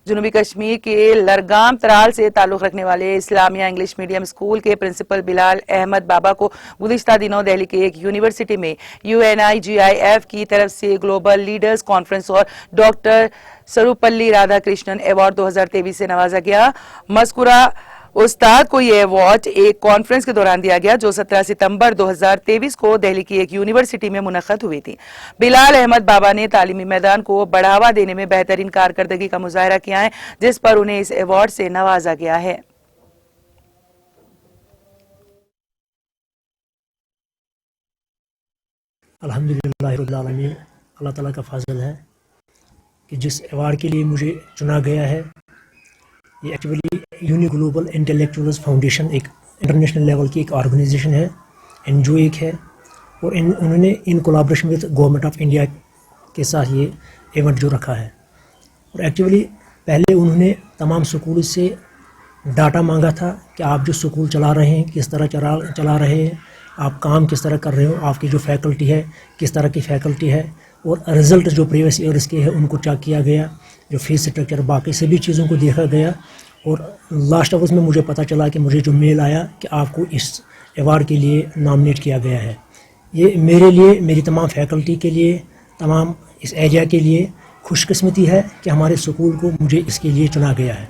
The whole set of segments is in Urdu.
جنوبی کشمیر کے لرگام ترال سے تعلق رکھنے والے اسلامیہ انگلش میڈیم اسکول کے پرنسپل بلال احمد بابا کو گزشتہ دنوں دہلی کے ایک یونیورسٹی میں UNIGIF کی طرف سے گلوبل لیڈرز کانفرنس اور ڈاکٹر سروپلی رادھا کرشنن ایوارڈ 2023 سے نوازا گیا۔ مذکورہ استاد کو یہ ایوارڈ ایک کانفرنس کے دوران دیا گیا جو 17 ستمبر 2023 کو دہلی کی ایک یونیورسٹی میں منعقد ہوئی تھی۔ بلال احمد بابا نے تعلیمی میدان کو بڑھاوا دینے میں بہترین کارکردگی کا مظاہرہ کیا ہے، جس پر انہیں اس ایوارڈ سے نوازا گیا ہے۔ الحمدللہ رب العالمین، اللہ تعالیٰ کا فضل ہے کہ جس ایوارڈ کے لیے مجھے چنا گیا ہے، یہ actually uni global intellectuals foundation ایک انٹرنیشنل لیول کی ایک آرگنائزیشن ہے، NGO ایک ہے، اور انہوں نے in collaboration with government of India کے ساتھ یہ ایونٹ جو رکھا ہے۔ اور ایکچولی پہلے انہوں نے تمام سکول سے ڈاٹا مانگا تھا کہ آپ جو سکول چلا رہے ہیں کس طرح چلا رہے ہیں، آپ کام کس طرح کر رہے ہو، آپ کی جو فیکلٹی ہے کس طرح کی فیکلٹی ہے، اور رزلٹ جو پریویس ایئرس کے ہیں ان کو چیک کیا گیا، جو فیس اسٹرکچر باقی سبھی چیزوں کو دیکھا گیا۔ اور لاسٹ آورس میں مجھے پتہ چلا کہ مجھے جو میل آیا کہ آپ کو اس ایوارڈ کے لیے نامنیٹ کیا گیا ہے۔ یہ میرے لیے، میری تمام فیکلٹی کے لیے، تمام اس ایریا کے لیے خوش قسمتی ہے کہ ہمارے سکول کو مجھے اس کے لیے چنا گیا ہے۔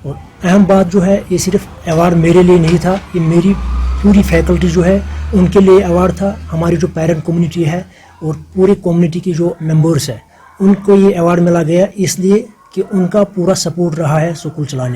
اور اہم بات جو ہے، یہ صرف ایوارڈ میرے لیے نہیں تھا، یہ میری پوری فیکلٹی جو ہے ان کے لیے ایوارڈ تھا۔ ہماری جو پیرنٹ کمیونٹی ہے اور پوری کمیونٹی کی جو ممبرس ہیں ان کو یہ ایوارڈ ملا گیا اس لیے کہ ان کا پورا سپورٹ رہا ہے سکول چلانے میں۔